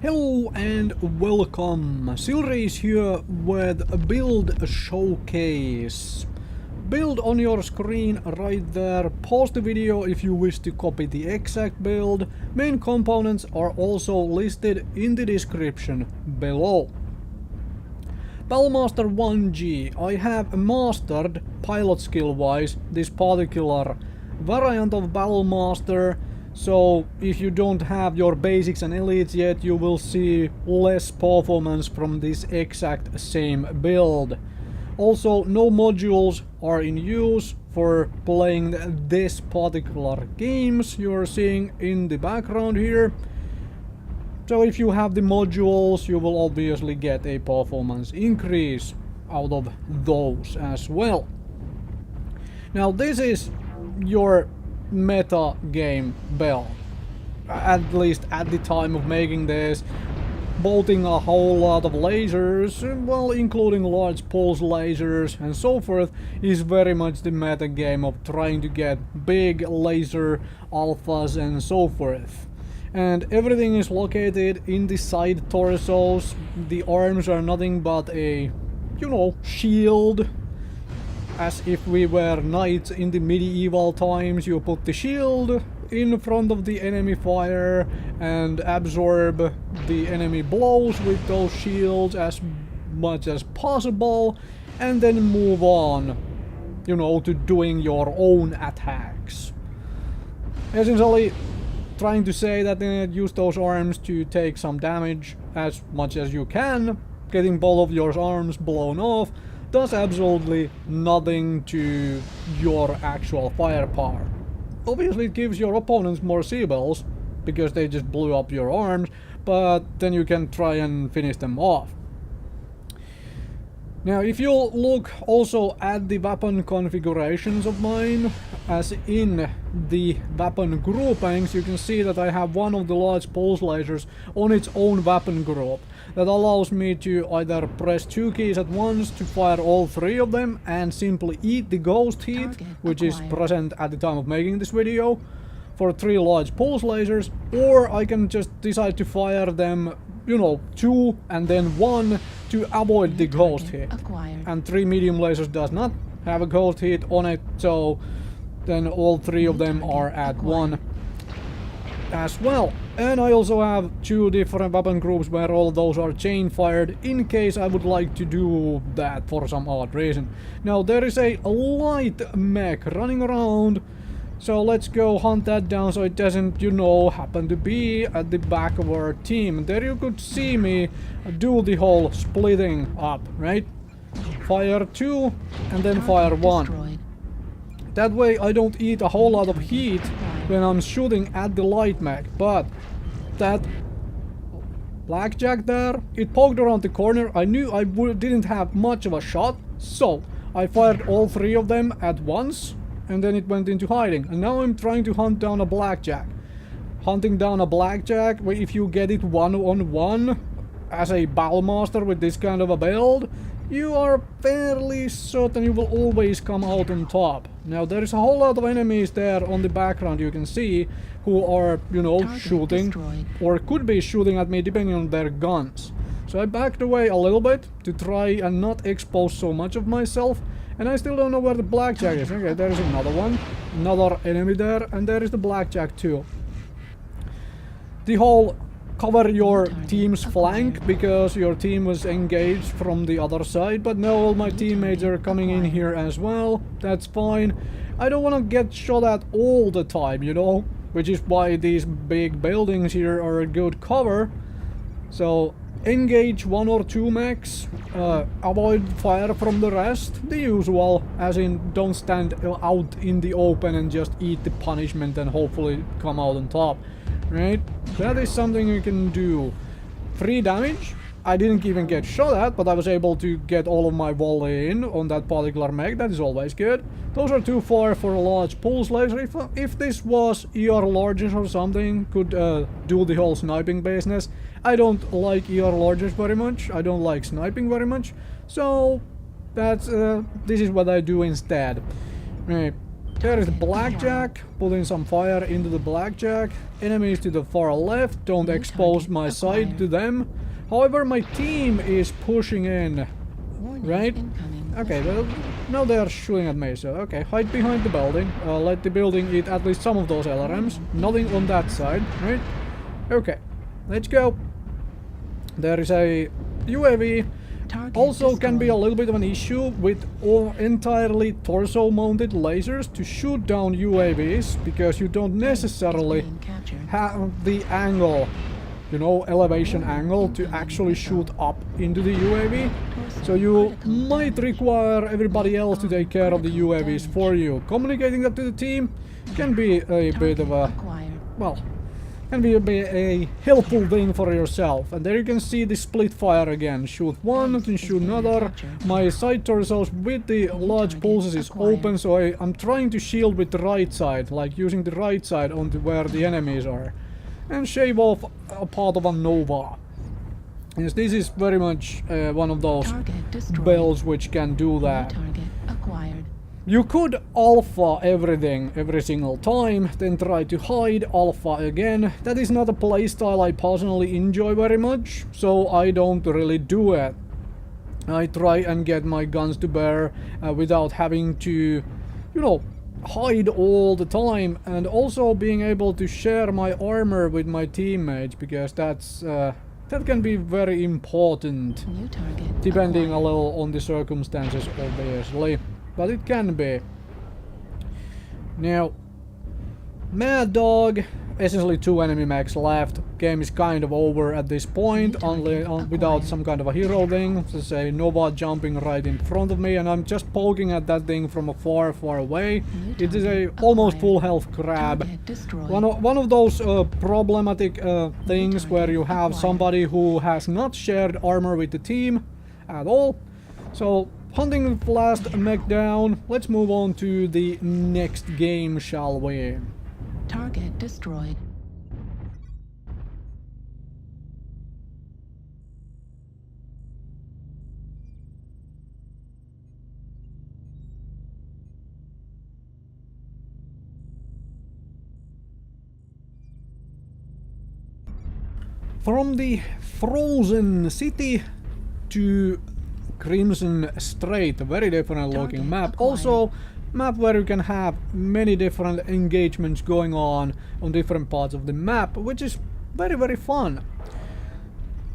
Hello and welcome! Silrace here with a build showcase. Build on your screen right there. Pause the video if you wish to copy the exact build. Main components are also listed in the description below. Battlemaster 1G. I have mastered, pilot skill wise, this particular variant of Battlemaster. So if you don't have your basics and elites yet, you will see less performance from this exact same build. Also, no modules are in use for playing this particular games you are seeing in the background here. So if you have the modules, you will obviously get a performance increase out of those as well. Now this is your meta game build, at least at the time of making this. Bolting a whole lot of lasers, well, including large pulse lasers and so forth, is very much the meta game of trying to get big laser alphas and so forth. And everything is located in the side torsos. The arms are nothing but a, shield. As if we were knights in the medieval times. You put the shield in front of the enemy fire and absorb the enemy blows with those shields as much as possible, and then move on, to doing your own attacks. Essentially trying to say that use those arms to take some damage as much as you can. Getting both of your arms blown off does absolutely nothing to your actual firepower. Obviously it gives your opponents more C-bells because they just blew up your arms, but then you can try and finish them off. Now if you look also at the weapon configurations of mine, as in the weapon groupings, you can see that I have one of the large pulse lasers on its own weapon group. That allows me to either press 2 keys at once to fire all 3 of them and simply eat the ghost heat, which is present at the time of making this video, for 3 large pulse lasers, or I can just decide to fire them 2 and then 1 to avoid the ghost hit. And 3 medium lasers does not have a ghost hit on it, so then all 3 of them are at 1 as well. And I also have 2 different weapon groups where all those are chain fired in case I would like to do that for some odd reason. Now there is a light mech running around, so let's go hunt that down so it doesn't, happen to be at the back of our team. There you could see me do the whole splitting up, right? Fire 2 and then fire 1. That way I don't eat a whole lot of heat when I'm shooting at the light mech, but that blackjack there, it poked around the corner. I knew I didn't have much of a shot, so I fired all 3 of them at once, and then it went into hiding. And now I'm trying to hunt down a blackjack. Hunting down a blackjack, if you get it one-on-one as a Battlemaster with this kind of a build, you are fairly certain you will always come out on top. Now there is a whole lot of enemies there on the background you can see who are, shooting or could be shooting at me depending on their guns. So I backed away a little bit to try and not expose so much of myself, and I still don't know where the blackjack is. Okay, there is another one, another enemy there, and there is the blackjack too. The whole cover your team's flank because your team was engaged from the other side, but now all my teammates are coming in here as well. That's fine. I don't want to get shot at all the time, which is why these big buildings here are a good cover. So engage 1 or 2 mechs, avoid fire from the rest, the usual, as in don't stand out in the open and just eat the punishment and hopefully come out on top. Right? That is something you can do. 3 damage. I didn't even get shot at, but I was able to get all of my volley in on that particular mech. That is always good. Those are too far for a large pulse laser. If this was ER larges or something, could do the whole sniping business. I don't like ER larges very much. I don't like sniping very much. So that's this is what I do instead. Right. There is the blackjack, putting some fire into the blackjack. Enemies to the far left, don't expose my sight to them. However, my team is pushing in, right? Okay, well, now they are shooting at me, so okay, hide behind the building. Let the building eat at least some of those LRMs. Nothing on that side, right? Okay, let's go. There is a UAV. Also can be a little bit of an issue with entirely torso-mounted lasers to shoot down UAVs, because you don't necessarily have the angle, you know, elevation angle to actually shoot up into the UAV. So you might require everybody else to take care of the UAVs for you. Communicating that to the team can be a bit of a, well, can be a helpful thing for yourself. And there you can see the split fire again. Shoot one, then shoot another. My side torsos with the large pulses is open, so I'm trying to shield with the right side, like using the right side onto where the enemies are. And shave off a part of a Nova. Yes, this is very much one of those bells which can do that. You could alpha everything every single time, then try to hide, alpha again. That is not a playstyle I personally enjoy very much, so I don't really do it. I try and get my guns to bear without having to, you know, hide all the time, and also being able to share my armor with my teammates, because that's that can be very important, depending a little on the circumstances, obviously. But it can be. Now, Mad Dog, essentially 2 enemy mechs left. Game is kind of over at this point, only without some kind of a hero thing. So say Nova jumping right in front of me, and I'm just poking at that thing from far, far away. It is a almost full health crab. One of those problematic things where you have somebody who has not shared armor with the team at all. So, hunting the last mech down. Let's move on to the next game, shall we? Target destroyed. From the Frozen City to Crimson Strait, a very different looking map. Also, map where you can have many different engagements going on different parts of the map, which is very, very fun.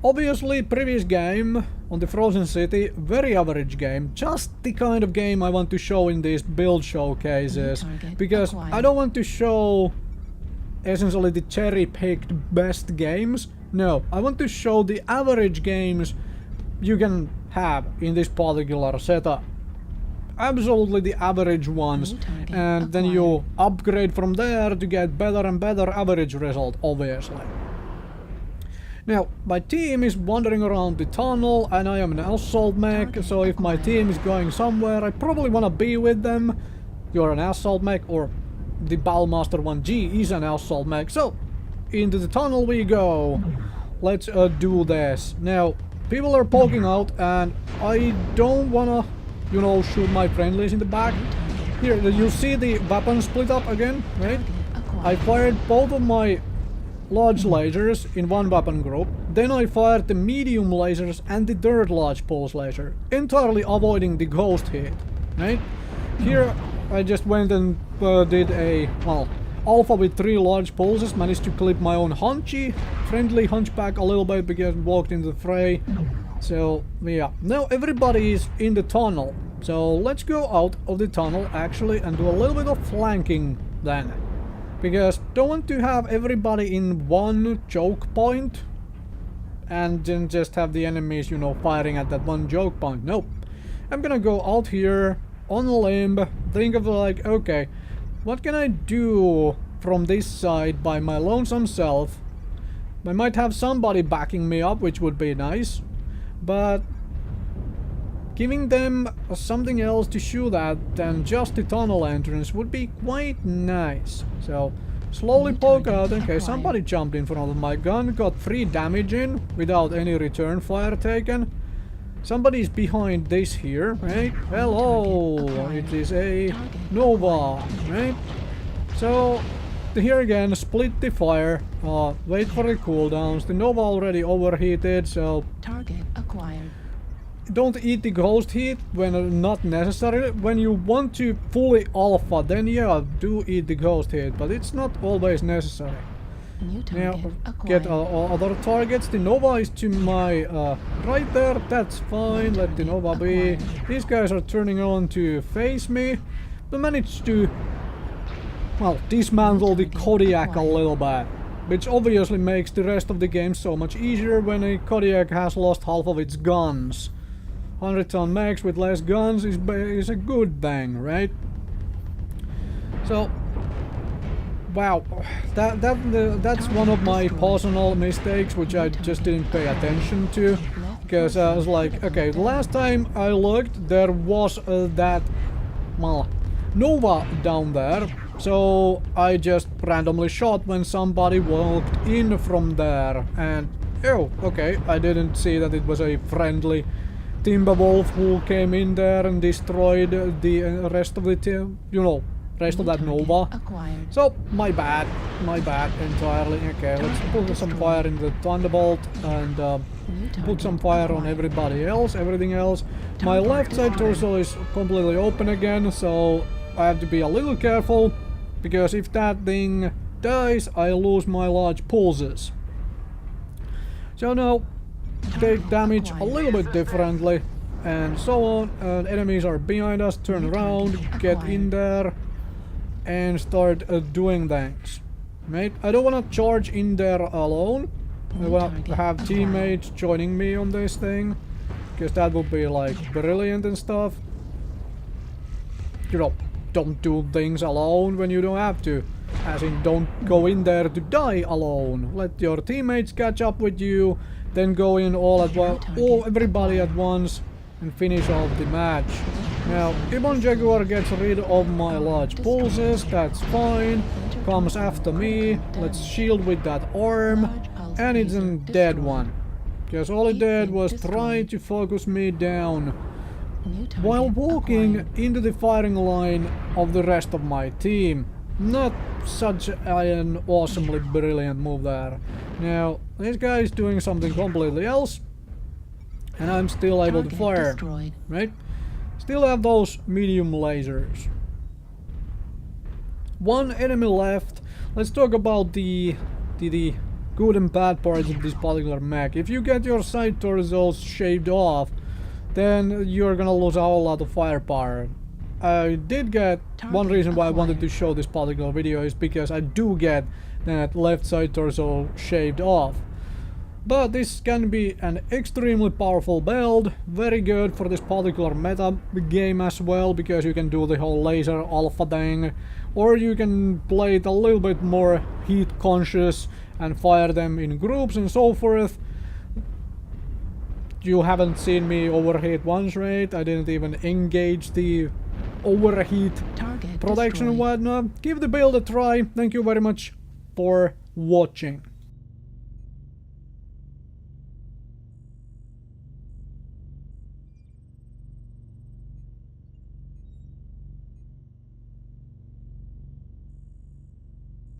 Obviously, previous game on the Frozen City, very average game, just the kind of game I want to show in these build showcases, because I don't want to show essentially the cherry-picked best games. No, I want to show the average games you can have in this particular setup. Absolutely the average ones, and then you upgrade from there to get better and better average result, obviously. Now, my team is wandering around the tunnel, and I am an assault mech, so if my team is going somewhere, I probably want to be with them. You're an assault mech, or the Battlemaster 1G is an assault mech, so into the tunnel we go. Let's do this. Now, people are poking out, and I don't wanna, you know, shoot my friendlies in the back. Here, you see the weapon split up again, right? I fired both of my large lasers in one weapon group, then I fired the medium lasers and the third large pulse laser, entirely avoiding the ghost hit, right? Here, I just went and did a, well, alpha with 3 large pulses, managed to clip my own hunchy, friendly hunchback a little bit because I walked into the fray. So, yeah. Now everybody is in the tunnel. So let's go out of the tunnel actually and do a little bit of flanking then. Because don't want to have everybody in one choke point and then just have the enemies, you know, firing at that one choke point. Nope. I'm gonna go out here on a limb, think of like, okay, what can I do from this side by my lonesome self? I might have somebody backing me up, which would be nice, but giving them something else to shoot at than just the tunnel entrance would be quite nice. So, slowly poke out. Okay, somebody jumped in front of my gun, got 3 damage in without any return fire taken. Somebody's behind this here, right? Hello! It is a Nova, right? So, here again, split the fire, wait for the cooldowns. The Nova already overheated, so Target acquired. don't eat the ghost heat when not necessary. When you want to fully alpha, then yeah, do eat the ghost heat, but it's not always necessary. New Now, target get acquired. other targets. The Nova is to my right there, that's fine, let the Nova be. These guys are turning on to face me. We managed to, well, dismantle the Kodiak a little bit, which obviously makes the rest of the game so much easier when a Kodiak has lost half of its guns. 100-ton max with less guns is a good thing, right? So, wow, that's one of my personal mistakes, which I just didn't pay attention to, because I was like, okay, the last time I looked, there was that, well, Nova down there, so I just randomly shot when somebody walked in from there, and oh, okay, I didn't see that it was a friendly Timberwolf who came in there and destroyed the rest of the team, you know, rest of that Nova. Acquired. So, my bad entirely. Okay, let's put some fire in the Thunderbolt and put some fire on everybody else, everything else. My left side torso is completely open again, so I have to be a little careful, because if that thing dies, I lose my large pulses. So now, take damage a little bit differently, and so on. Enemies are behind us, turn around, get in there, and start doing things. Right? I don't want to charge in there alone. I want to have teammates joining me on this thing, because that would be like brilliant and stuff. You know, don't do things alone when you don't have to. As in, don't go in there to die alone. Let your teammates catch up with you, then go in all at once, or everybody at once, and finish off the match. Now, Ibon Jaguar gets rid of my large pulses, that's fine. Comes after me, let's shield with that arm, and it's a dead one. Because all it did was try to focus me down while walking into the firing line of the rest of my team. Not such an awesomely brilliant move there. Now, this guy is doing something completely else, and I'm still able to fire, right? Still have those medium lasers. One enemy left. Let's talk about the good and bad parts of this particular mech. If you get your side torsos shaved off, then you're gonna lose a whole lot of firepower. I did get, one reason why I wanted to show this particular video is because I do get that left side torso shaved off. But this can be an extremely powerful build, very good for this particular meta game as well, because you can do the whole laser alpha thing, or you can play it a little bit more heat conscious and fire them in groups and so forth. You haven't seen me overheat once, right? I didn't even engage the overheat protection and whatnot. Give the build a try. Thank you very much for watching.